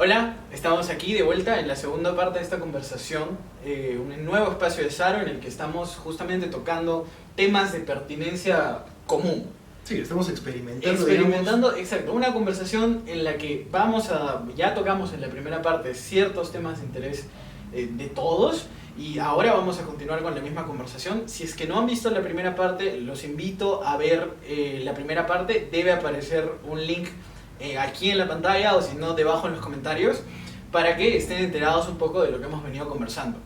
Hola, estamos aquí de vuelta en la segunda parte de esta conversación, un nuevo espacio de Saro en el que estamos justamente tocando temas de pertinencia común. Sí, estamos experimentando, exacto, una conversación en la que ya tocamos en la primera parte ciertos temas de interés de todos y ahora vamos a continuar con la misma conversación. Si es que no han visto la primera parte, los invito a ver la primera parte, debe aparecer un link aquí en la pantalla o si no debajo en los comentarios para que estén enterados un poco de lo que hemos venido conversando.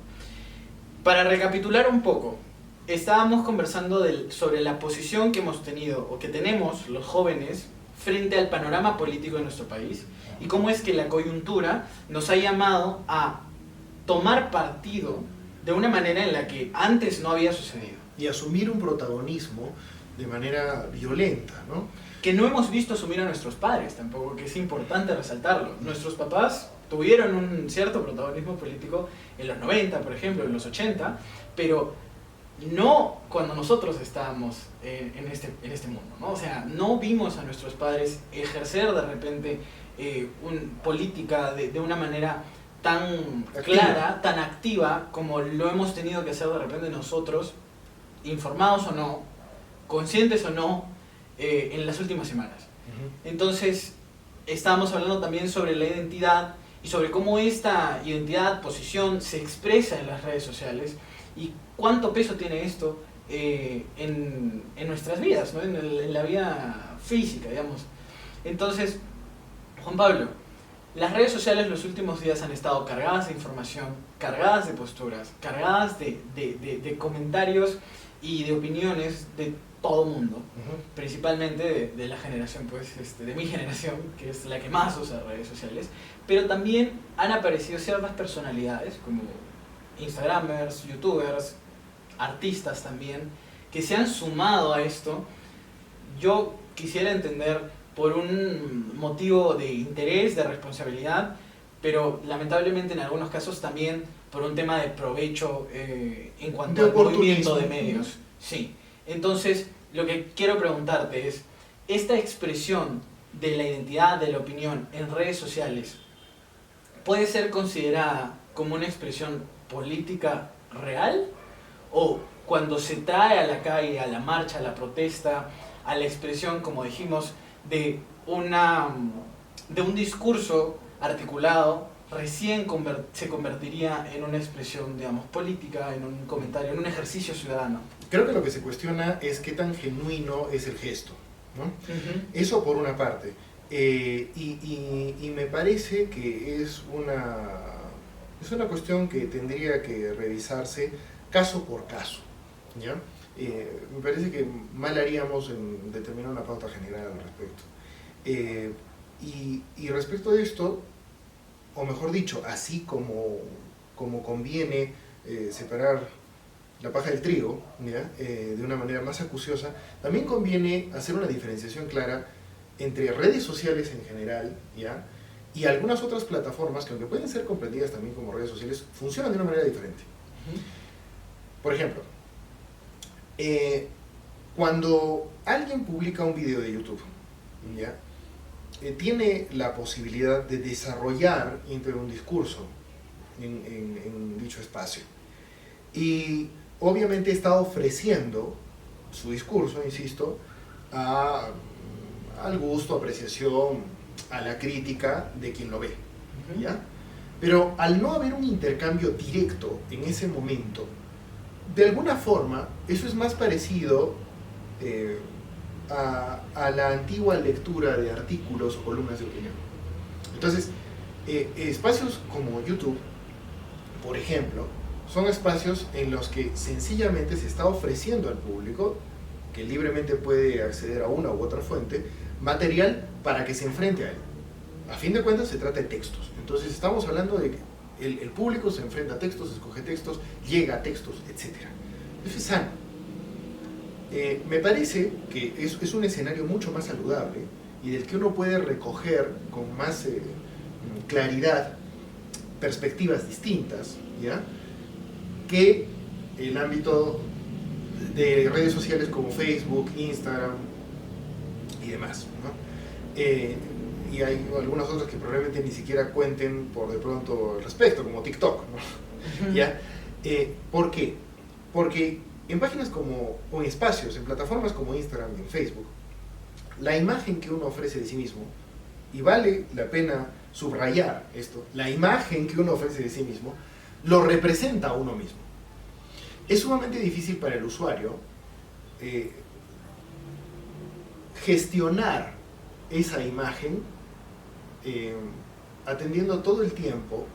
Para recapitular un poco, estábamos conversando sobre la posición que hemos tenido o que tenemos los jóvenes frente al panorama político de nuestro país y cómo es que la coyuntura nos ha llamado a tomar partido de una manera en la que antes no había sucedido. Y asumir un protagonismo de manera violenta, ¿no? Que no hemos visto asumir a nuestros padres tampoco, que es importante resaltarlo. Nuestros papás tuvieron un cierto protagonismo político en los 90, por ejemplo, en los 80, pero no cuando nosotros estábamos en este mundo, ¿no? O sea, no vimos a nuestros padres ejercer de repente política de una manera tan clara, tan activa, como lo hemos tenido que hacer de repente nosotros, informados o no, conscientes o no, en las últimas semanas. Entonces, estábamos hablando también sobre la identidad y sobre cómo esta identidad, posición, se expresa en las redes sociales y cuánto peso tiene esto en nuestras vidas, ¿no? en la vida física, digamos. Entonces, Juan Pablo, las redes sociales los últimos días han estado cargadas de información, cargadas de posturas, cargadas de comentarios y de opiniones de todo mundo, principalmente de la generación, pues, de mi generación, que es la que más usa redes sociales, pero también han aparecido ciertas personalidades como instagramers, youtubers, artistas también, que se han sumado a esto. Yo quisiera entender por un motivo de interés, de responsabilidad, pero lamentablemente en algunos casos también por un tema de provecho en cuanto al movimiento de medios. Sí. Entonces, lo que quiero preguntarte es, ¿esta expresión de la identidad, de la opinión en redes sociales puede ser considerada como una expresión política real? ¿O cuando se trae a la calle, a la marcha, a la protesta, a la expresión, como dijimos, de un discurso articulado, recién se convertiría en una expresión, digamos, política, en un comentario, en un ejercicio ciudadano? Creo que lo que se cuestiona es qué tan genuino es el gesto, ¿no? Eso por una parte. Y me parece que es una cuestión que tendría que revisarse caso por caso, ¿ya? Me parece que mal haríamos en determinar una pauta general al respecto. Y respecto de esto, o mejor dicho, así como conviene separar la paja del trigo, ¿ya? De una manera más acuciosa, también conviene hacer una diferenciación clara entre redes sociales en general, ¿ya? Y algunas otras plataformas que, aunque pueden ser comprendidas también como redes sociales, funcionan de una manera diferente. Por ejemplo, cuando alguien publica un video de YouTube, ¿ya? Tiene la posibilidad de desarrollar un discurso en dicho espacio. Y obviamente está ofreciendo su discurso, insisto, al gusto, apreciación, a la crítica de quien lo ve, ¿ya? Pero al no haber un intercambio directo en ese momento, de alguna forma, eso es más parecido a la antigua lectura de artículos o columnas de opinión. Entonces, espacios como YouTube, por ejemplo, son espacios en los que sencillamente se está ofreciendo al público, que libremente puede acceder a una u otra fuente, material para que se enfrente a él. A fin de cuentas se trata de textos. Entonces estamos hablando de que el público se enfrenta a textos, escoge textos, llega a textos, etc. Eso es sano. Me parece que es un escenario mucho más saludable y del que uno puede recoger con más claridad perspectivas distintas, ¿ya? Que el ámbito de redes sociales como Facebook, Instagram y demás, ¿no? y hay algunas otras que probablemente ni siquiera cuenten por de pronto al respecto, como TikTok, ¿no? ¿Ya? ¿Por qué? Porque en páginas como, o en espacios, en plataformas como Instagram y en Facebook, la imagen que uno ofrece de sí mismo, y vale la pena subrayar esto, la imagen que uno ofrece de sí mismo, lo representa a uno mismo. Es sumamente difícil para el usuario gestionar esa imagen atendiendo todo el tiempo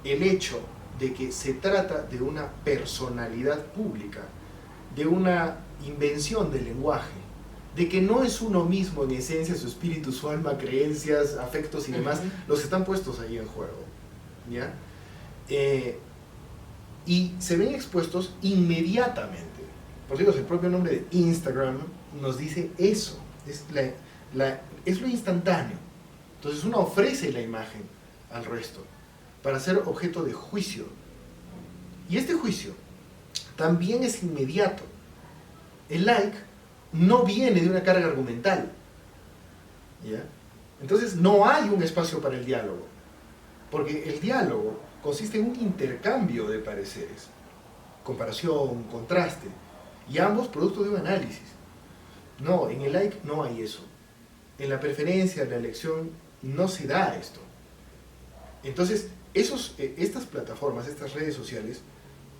el hecho de que se trata de una personalidad pública, de una invención del lenguaje, de que no es uno mismo en esencia, su espíritu, su alma, creencias, afectos y demás, los que están puestos ahí en juego, ¿ya? Y se ven expuestos inmediatamente. Por cierto, el propio nombre de Instagram nos dice eso, es lo instantáneo. Entonces uno ofrece la imagen al resto para ser objeto de juicio. Y este juicio también es inmediato. El like no viene de una carga argumental, ¿ya? Entonces no hay un espacio para el diálogo, porque el diálogo consiste en un intercambio de pareceres, comparación, contraste, y ambos producto de un análisis. No, en el like no hay eso. En la preferencia, en la elección, no se da esto. Entonces, estas plataformas, estas redes sociales,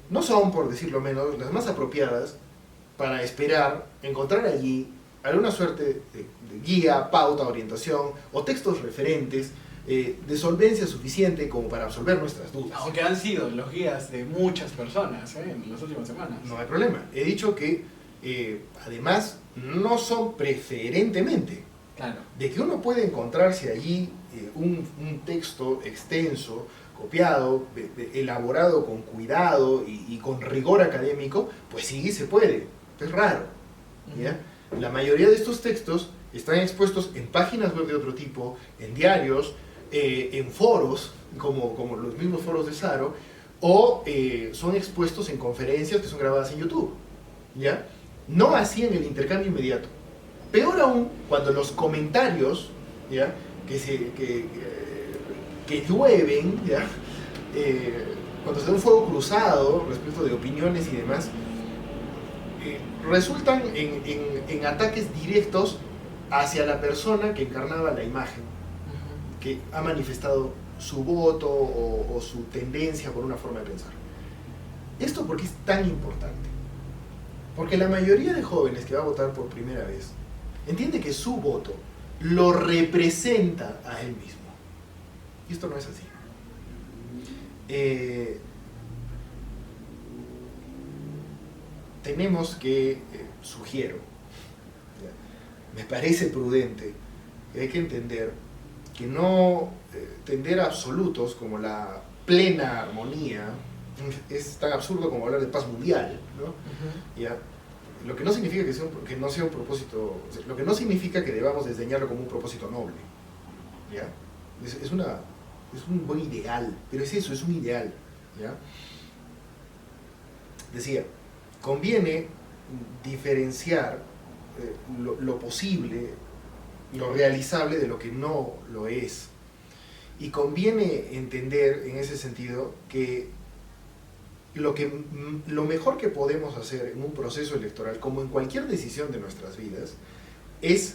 no son, por decirlo menos, las más apropiadas para esperar encontrar allí alguna suerte de guía, pauta, orientación o textos referentes de solvencia suficiente como para absolver nuestras dudas. Aunque han sido los guías de muchas personas en las últimas semanas. No hay problema. He dicho que además no son preferentemente. Claro. De que uno puede encontrarse allí un texto extenso, copiado, elaborado con cuidado y con rigor académico, pues sí se puede. Es raro, ¿ya? La mayoría de estos textos están expuestos en páginas web de otro tipo, en diarios, en foros, como los mismos foros de Saro, o son expuestos en conferencias que son grabadas en YouTube, ¿ya? No así en el intercambio inmediato. Peor aún, cuando los comentarios, ¿ya? Que llueven, ¿ya? Cuando se da un fuego cruzado respecto de opiniones y demás, resultan en ataques directos hacia la persona que encarnaba la imagen, que ha manifestado su voto o su tendencia por una forma de pensar. ¿Esto por qué es tan importante? Porque la mayoría de jóvenes que va a votar por primera vez entiende que su voto lo representa a él mismo. Y esto no es así. Tenemos que, sugiero, me parece prudente, que hay que entender que no tender a absolutos como la plena armonía es tan absurdo como hablar de paz mundial, ¿no? ¿Ya? Lo que no significa que no sea un propósito, lo que no significa que debamos desdeñarlo como un propósito noble, ¿ya? Es un buen ideal, pero es eso, es un ideal, ¿ya? Decía, conviene diferenciar lo posible, lo realizable de lo que no lo es. Y conviene entender en ese sentido que lo mejor que podemos hacer en un proceso electoral, como en cualquier decisión de nuestras vidas, es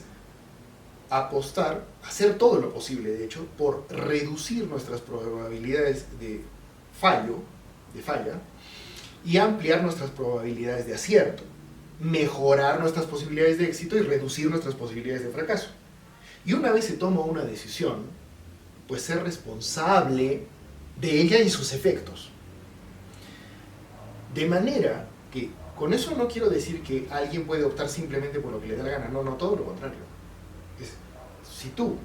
apostar, hacer todo lo posible, de hecho, por reducir nuestras probabilidades de falla, y ampliar nuestras probabilidades de acierto, mejorar nuestras posibilidades de éxito y reducir nuestras posibilidades de fracaso. Y una vez se toma una decisión, pues ser responsable de ella y sus efectos. De manera que, con eso no quiero decir que alguien puede optar simplemente por lo que le dé la gana, no, todo lo contrario. Si tú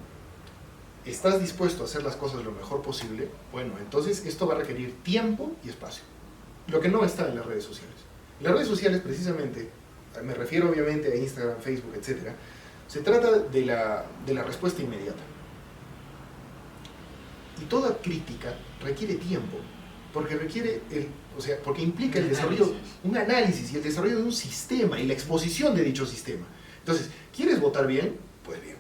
estás dispuesto a hacer las cosas lo mejor posible, bueno, entonces esto va a requerir tiempo y espacio, lo que no está en las redes sociales. Las redes sociales, precisamente, me refiero obviamente a Instagram, Facebook, etc., se trata de la respuesta inmediata. Y toda crítica requiere tiempo, porque porque implica el desarrollo, un análisis y el desarrollo de un sistema y la exposición de dicho sistema. Entonces, ¿quieres votar bien? Pues bien.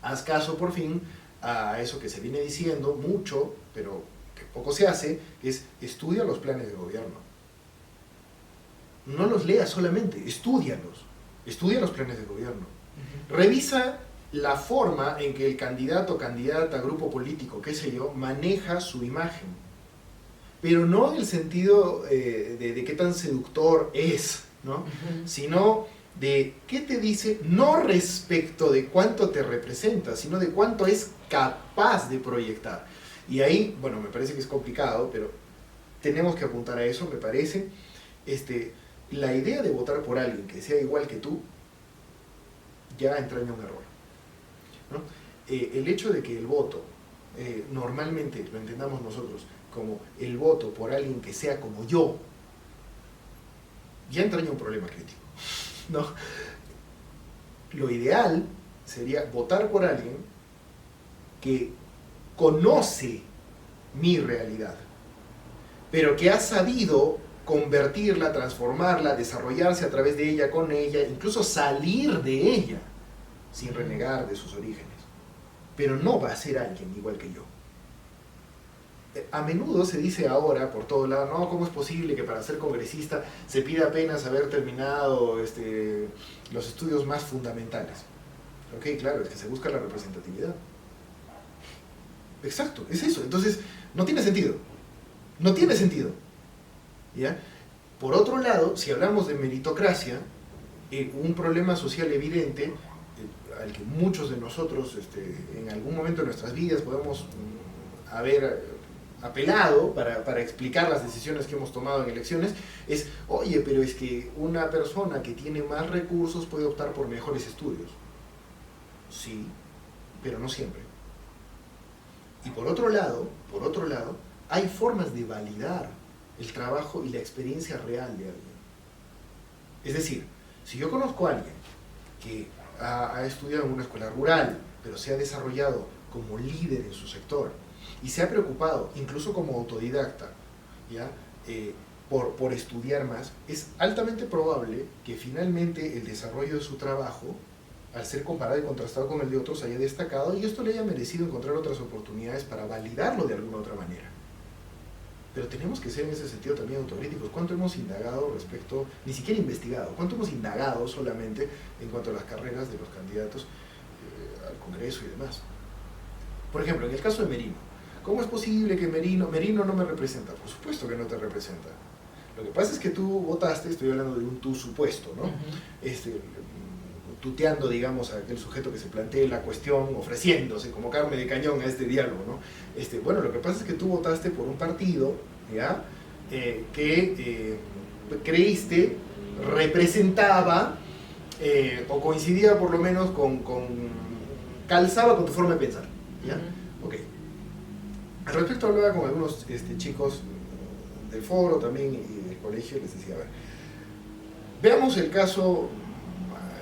haz caso por fin a eso que se viene diciendo mucho, pero que poco se hace, es estudia los planes de gobierno. No los leas solamente, estúdialos. Estudia los planes de gobierno. Revisa la forma en que el candidato, candidata, grupo político, qué sé yo, maneja su imagen. Pero no en el sentido de qué tan seductor es, ¿no? Sino de qué te dice, no respecto de cuánto te representa, sino de cuánto es capaz de proyectar. Y ahí, bueno, me parece que es complicado, pero tenemos que apuntar a eso, me parece. La idea de votar por alguien que sea igual que tú ya entraña un error, ¿no? El hecho de que el voto, normalmente lo entendamos nosotros como el voto por alguien que sea como yo, ya entraña un problema crítico, ¿no? Lo ideal sería votar por alguien que conoce mi realidad, pero que ha sabido convertirla, transformarla, desarrollarse a través de ella, con ella, incluso salir de ella sin renegar de sus orígenes. Pero no va a ser alguien igual que yo. A menudo se dice ahora por todo lado, no, ¿cómo es posible que para ser congresista se pida apenas haber terminado los estudios más fundamentales? Ok, claro, es que se busca la representatividad. Exacto, es eso. Entonces, no tiene sentido. No tiene sentido. ¿Ya? Por otro lado, si hablamos de meritocracia, un problema social evidente, al que muchos de nosotros en algún momento de nuestras vidas podemos haber apelado para explicar las decisiones que hemos tomado en elecciones, es, oye, pero es que una persona que tiene más recursos puede optar por mejores estudios. Sí, pero no siempre. Y por otro lado, hay formas de validar el trabajo y la experiencia real de alguien. Es decir, si yo conozco a alguien que ha estudiado en una escuela rural, pero se ha desarrollado como líder en su sector, y se ha preocupado, incluso como autodidacta, ¿ya? Por estudiar más, es altamente probable que finalmente el desarrollo de su trabajo, al ser comparado y contrastado con el de otros, haya destacado y esto le haya merecido encontrar otras oportunidades para validarlo de alguna otra manera. Pero tenemos que ser en ese sentido también autocríticos. ¿Cuánto hemos indagado respecto, ni siquiera investigado, cuánto hemos indagado solamente en cuanto a las carreras de los candidatos al Congreso y demás? Por ejemplo, en el caso de Merino, ¿cómo es posible que Merino no me representa? Por supuesto que no te representa. Lo que pasa es que tú votaste, estoy hablando de un tú supuesto, ¿no? Tuteando, digamos, a aquel sujeto que se plantee la cuestión, ofreciéndose como carne de cañón a este diálogo, ¿no? Bueno, lo que pasa es que tú votaste por un partido, ¿ya? Que creíste representaba, o coincidía por lo menos calzaba con tu forma de pensar, ¿ya? Ok. Al respecto hablaba con algunos chicos del foro también y del colegio y les decía, a ver, veamos el caso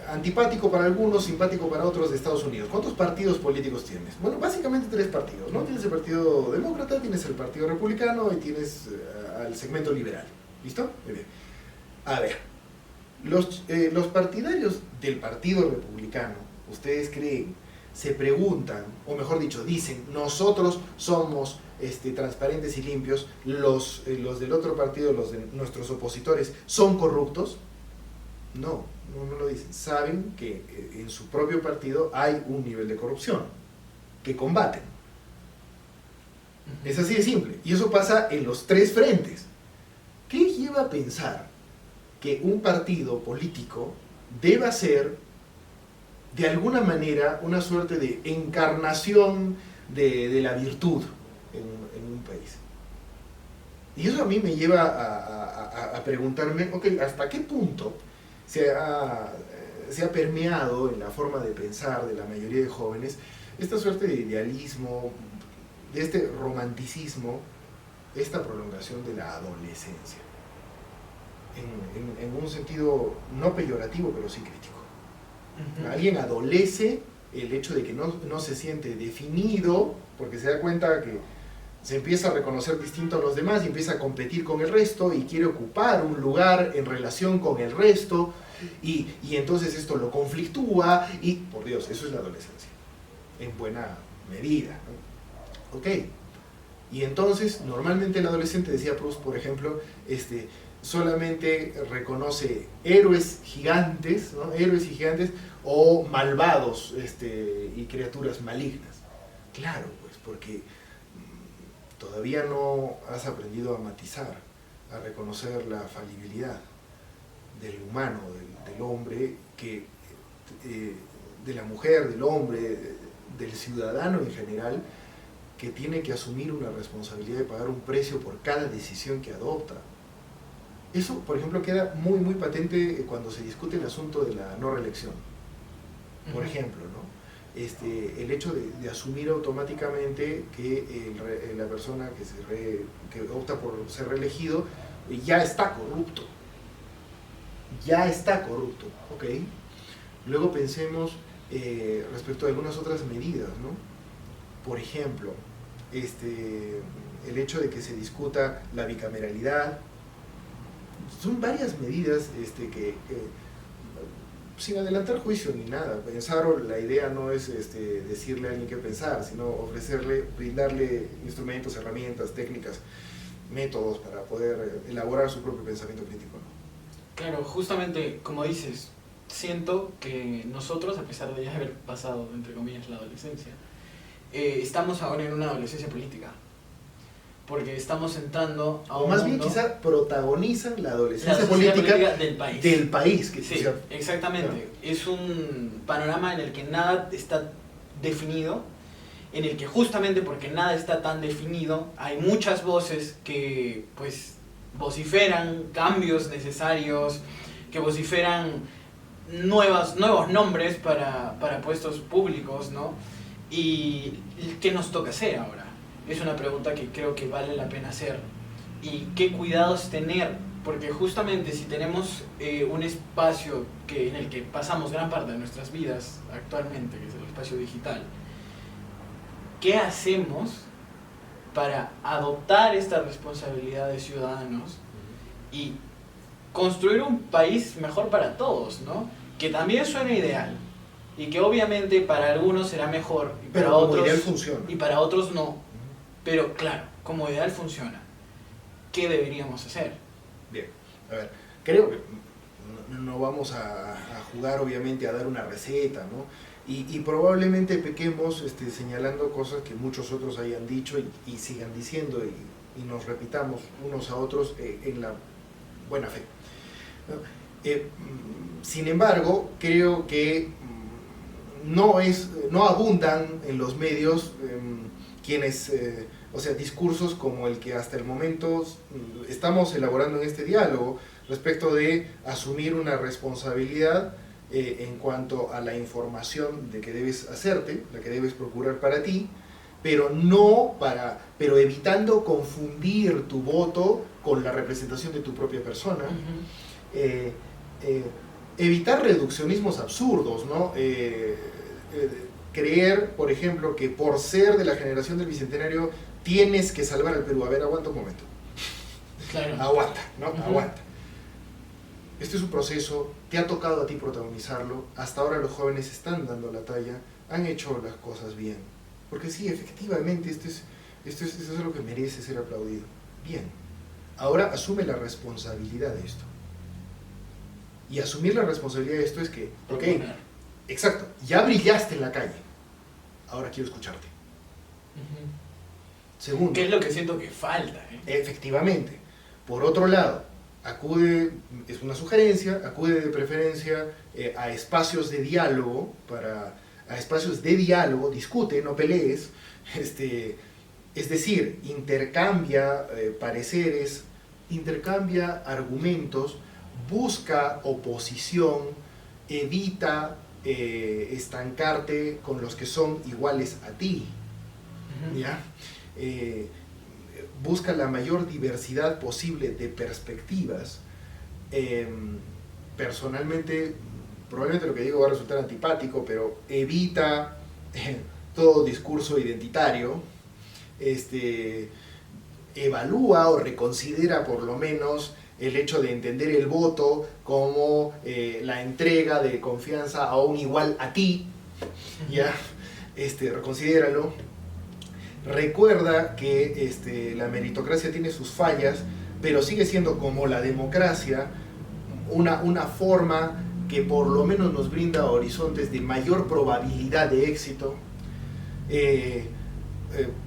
antipático para algunos, simpático para otros de Estados Unidos. ¿Cuántos partidos políticos tienes? Bueno, básicamente 3 partidos, ¿no? Tienes el Partido Demócrata, tienes el Partido Republicano y tienes al segmento liberal. ¿Listo? Muy bien. A ver, los partidarios del Partido Republicano, ¿ustedes creen? Se preguntan, o mejor dicho, dicen, nosotros somos transparentes y limpios, los del otro partido, los de nuestros opositores, ¿son corruptos? No lo dicen. Saben que en su propio partido hay un nivel de corrupción que combaten. Es así de simple. Y eso pasa en los 3 frentes. ¿Qué lleva a pensar que un partido político deba ser de alguna manera una suerte de encarnación de la virtud en un país? Y eso a mí me lleva a preguntarme, ok, ¿hasta qué punto se ha permeado en la forma de pensar de la mayoría de jóvenes esta suerte de idealismo, de este romanticismo, esta prolongación de la adolescencia? En un sentido no peyorativo, pero sí crítico. Alguien adolece el hecho de que no se siente definido, porque se da cuenta que se empieza a reconocer distinto a los demás y empieza a competir con el resto y quiere ocupar un lugar en relación con el resto y entonces esto lo conflictúa y, por Dios, eso es la adolescencia. en buena medida, ¿no? Ok. Y entonces, normalmente el adolescente, decía Proust, por ejemplo, solamente reconoce héroes gigantes, ¿no? Héroes y gigantes, o malvados y criaturas malignas. Claro, pues, porque todavía no has aprendido a matizar, a reconocer la falibilidad del humano, del hombre, de la mujer, del hombre, del ciudadano en general, que tiene que asumir una responsabilidad de pagar un precio por cada decisión que adopta. Eso, por ejemplo, queda muy, muy patente cuando se discute el asunto de la no reelección. Por ejemplo, ¿no? El hecho de asumir automáticamente que la persona que opta por ser reelegido ya está corrupto. Ya está corrupto, ¿ok? Luego pensemos respecto a algunas otras medidas, ¿no? Por ejemplo, el hecho de que se discuta la bicameralidad. Son varias medidas que sin adelantar juicio ni nada. Pensar, la idea no es decirle a alguien qué pensar, sino brindarle instrumentos, herramientas, técnicas, métodos para poder elaborar su propio pensamiento crítico, ¿no? Claro, justamente como dices, siento que nosotros, a pesar de ya haber pasado, entre comillas, la adolescencia, estamos ahora en una adolescencia política. Porque estamos entrando a o un más mundo, bien quizá protagonizan la adolescencia política del país. Que sí, exactamente. Claro. Es un panorama en el que nada está definido, en el que justamente porque nada está tan definido, hay muchas voces que pues vociferan cambios necesarios, que vociferan nuevos nombres para puestos públicos, ¿no? ¿Y qué nos toca hacer ahora? Es una pregunta que creo que vale la pena hacer. ¿Y qué cuidados tener? Porque justamente si tenemos un espacio en el que pasamos gran parte de nuestras vidas actualmente, que es el espacio digital, ¿qué hacemos para adoptar esta responsabilidad de ciudadanos y construir un país mejor para todos, ¿no? Que también suena ideal y que obviamente para algunos será mejor y para otros, ideal funciona. Y para otros no. Pero claro, como ideal funciona. ¿Qué deberíamos hacer? Bien, a ver, creo que no vamos a jugar obviamente a dar una receta, ¿no? Y probablemente pequemos señalando cosas que muchos otros hayan dicho y sigan diciendo y nos repitamos unos a otros en la buena fe, ¿no? Sin embargo, creo que no abundan en los medios quienes, discursos como el que hasta el momento estamos elaborando en este diálogo respecto de asumir una responsabilidad en cuanto a la información de que debes hacerte, la que debes procurar para ti, pero evitando confundir tu voto con la representación de tu propia persona. Evitar reduccionismos absurdos, ¿no? Creer, por ejemplo, que por ser de la generación del Bicentenario tienes que salvar al Perú. A ver, aguanta un momento. Claro. Aguanta, ¿no? Aguanta. Este es un proceso, te ha tocado a ti protagonizarlo, hasta ahora los jóvenes están dando la talla, han hecho las cosas bien. Porque sí, efectivamente, esto es lo que merece ser aplaudido. Bien. Ahora asume la responsabilidad de esto. Y asumir la responsabilidad de esto es que, ok, exacto, ya brillaste en la calle, ahora quiero escucharte. Segundo. ¿Qué es lo que siento que falta? Efectivamente. Por otro lado, es una sugerencia, acude de preferencia a espacios de diálogo, discute, no pelees, es decir, intercambia pareceres, intercambia argumentos, busca oposición, evita estancarte con los que son iguales a ti, ¿ya? Busca la mayor diversidad posible de perspectivas. Personalmente, probablemente lo que digo va a resultar antipático, pero evita todo discurso identitario, evalúa o reconsidera por lo menos el hecho de entender el voto como la entrega de confianza a un igual a ti, ¿ya? reconsidéralo. Recuerda que la meritocracia tiene sus fallas, pero sigue siendo como la democracia una forma que por lo menos nos brinda horizontes de mayor probabilidad de éxito.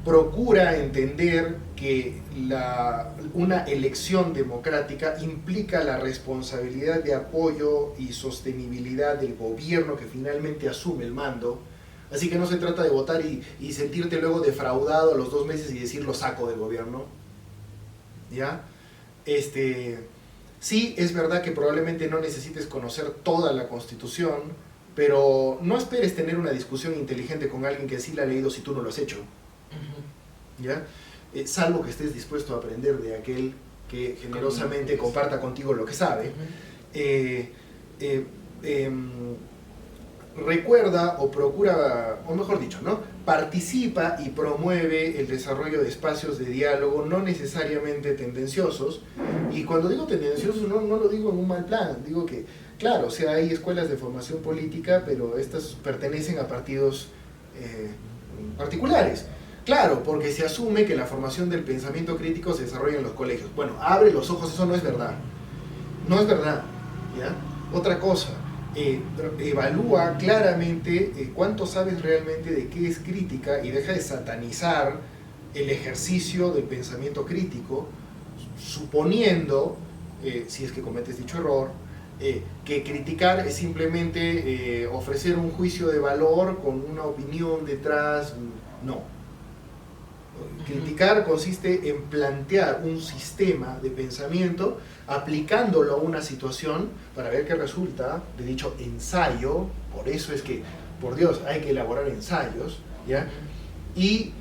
Procura entender que una elección democrática implica la responsabilidad de apoyo y sostenibilidad del gobierno que finalmente asume el mando. Así que no se trata de votar y sentirte luego defraudado a los 2 meses y decir lo saco del gobierno. ¿Ya? Sí, es verdad que probablemente no necesites conocer toda la Constitución, pero no esperes tener una discusión inteligente con alguien que sí la ha leído si tú no lo has hecho. ¿Ya? Salvo que estés dispuesto a aprender de aquel que generosamente comparta contigo lo que sabe. Recuerda o procura, o mejor dicho, ¿no? Participa y promueve el desarrollo de espacios de diálogo no necesariamente tendenciosos. Y cuando digo tendenciosos no lo digo en un mal plan, digo que, claro, o sea, hay escuelas de formación política, pero estas pertenecen a partidos particulares. Claro, porque se asume que la formación del pensamiento crítico se desarrolla en los colegios. Bueno, abre los ojos, eso no es verdad. No es verdad, ¿ya? Otra cosa, evalúa claramente cuánto sabes realmente de qué es crítica y deja de satanizar el ejercicio del pensamiento crítico, suponiendo, si es que cometes dicho error, que criticar es simplemente ofrecer un juicio de valor con una opinión detrás. No. Criticar consiste en plantear un sistema de pensamiento, aplicándolo a una situación para ver qué resulta de dicho ensayo. Por eso es que, por Dios, hay que elaborar ensayos, ¿ya? Y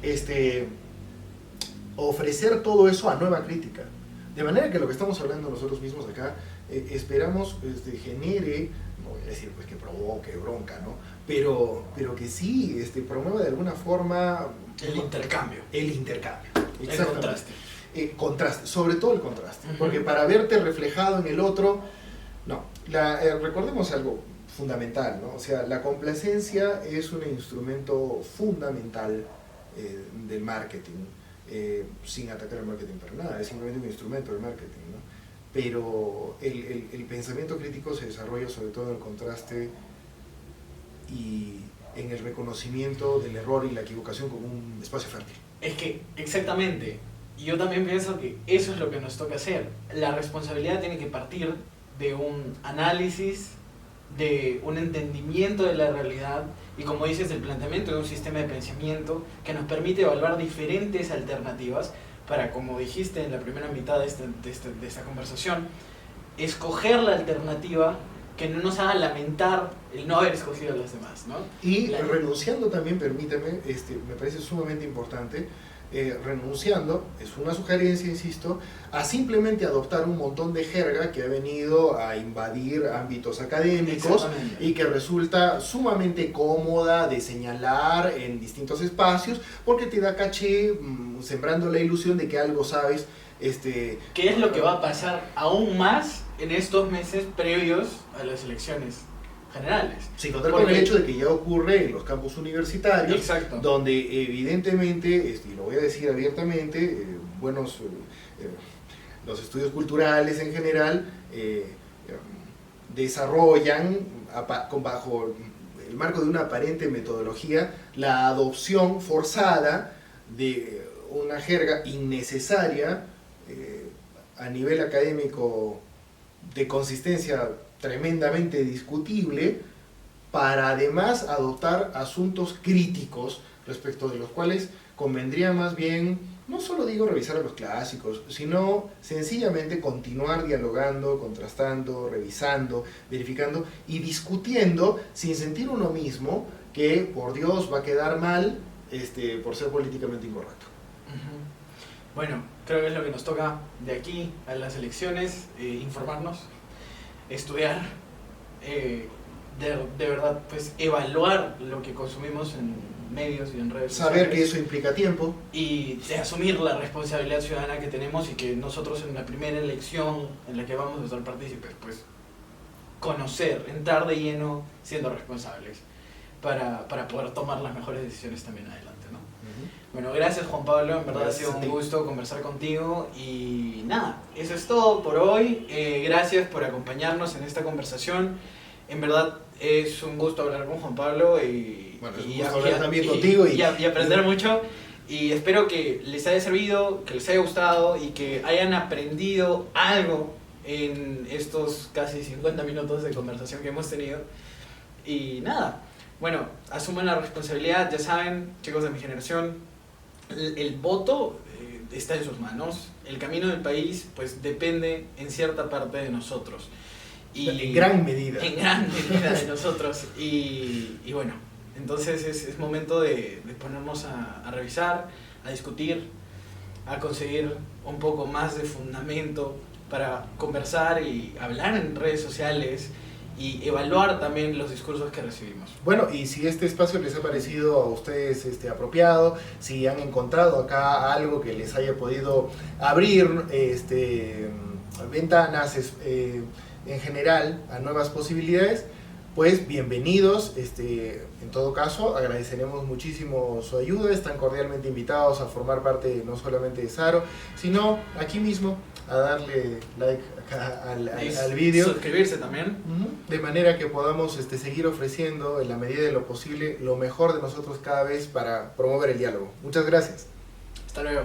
ofrecer todo eso a nueva crítica. De manera que lo que estamos hablando nosotros mismos acá, esperamos genere, no voy a decir pues que provoque bronca, ¿no? Pero que sí promueva de alguna forma el intercambio. El intercambio. El contraste. Contraste, sobre todo el contraste. Porque para verte reflejado en el otro, no. Recordemos algo fundamental, ¿no? O sea, la complacencia es un instrumento fundamental del marketing, sin atacar al marketing para nada, es simplemente un instrumento del marketing, ¿no? Pero el pensamiento crítico se desarrolla sobre todo en el contraste y en el reconocimiento del error y la equivocación como un espacio fértil. Es que, exactamente, yo también pienso que eso es lo que nos toca hacer. La responsabilidad tiene que partir de un análisis, de un entendimiento de la realidad y, como dices, del planteamiento de un sistema de pensamiento que nos permite evaluar diferentes alternativas para, como dijiste en la primera mitad de esta conversación, escoger la alternativa que no nos haga lamentar el no haber escogido a las demás, ¿no? Y renunciando también, permíteme, me parece sumamente importante, renunciando, es una sugerencia, insisto, a simplemente adoptar un montón de jerga que ha venido a invadir ámbitos académicos y que resulta sumamente cómoda de señalar en distintos espacios porque te da caché, sembrando la ilusión de que algo sabes. ¿Qué es lo que va a pasar aún más en estos meses previos a las elecciones generales? Sin contar con el hecho de que ya ocurre en los campus universitarios. Exacto. Donde evidentemente, y lo voy a decir abiertamente, los estudios culturales en general desarrollan bajo el marco de una aparente metodología la adopción forzada de una jerga innecesaria a nivel académico de consistencia tremendamente discutible, para además adoptar asuntos críticos respecto de los cuales convendría más bien, no solo digo revisar a los clásicos, sino sencillamente continuar dialogando, contrastando, revisando, verificando y discutiendo sin sentir uno mismo que, por Dios, va a quedar mal por ser políticamente incorrecto. Bueno, creo que es lo que nos toca de aquí a las elecciones, informarnos, estudiar, de verdad, pues evaluar lo que consumimos en medios y en redes sociales. Saber que eso implica tiempo. Y de asumir la responsabilidad ciudadana que tenemos y que nosotros en la primera elección en la que vamos a estar partícipes, pues conocer, entrar de lleno siendo responsables. para poder tomar las mejores decisiones también adelante, ¿no? Bueno, gracias Juan Pablo, en verdad Gracias ha sido a ti. un gusto conversar contigo y nada, eso es todo por hoy. Gracias por acompañarnos en esta conversación. En verdad es un gusto hablar con Juan Pablo y, Bueno, es un y, gusto hablar también contigo y aprender mucho. Y espero que les haya servido, que les haya gustado y que hayan aprendido algo en estos casi 50 minutos de conversación que hemos tenido. Y nada, bueno, asuman la responsabilidad, ya saben, chicos de mi generación, el voto está en sus manos, el camino del país pues depende en cierta parte de nosotros. En gran medida. En gran medida de nosotros. Y bueno, entonces es momento de ponernos a revisar, a discutir, a conseguir un poco más de fundamento para conversar y hablar en redes sociales y evaluar también los discursos que recibimos. Bueno, y si este espacio les ha parecido a ustedes apropiado, si han encontrado acá algo que les haya podido abrir ventanas en general a nuevas posibilidades, pues bienvenidos. En todo caso, agradeceremos muchísimo su ayuda. Están cordialmente invitados a formar parte no solamente de Saro, sino aquí mismo a darle like acá al vídeo. Suscribirse también. De manera que podamos seguir ofreciendo en la medida de lo posible lo mejor de nosotros cada vez para promover el diálogo. Muchas gracias. Hasta luego.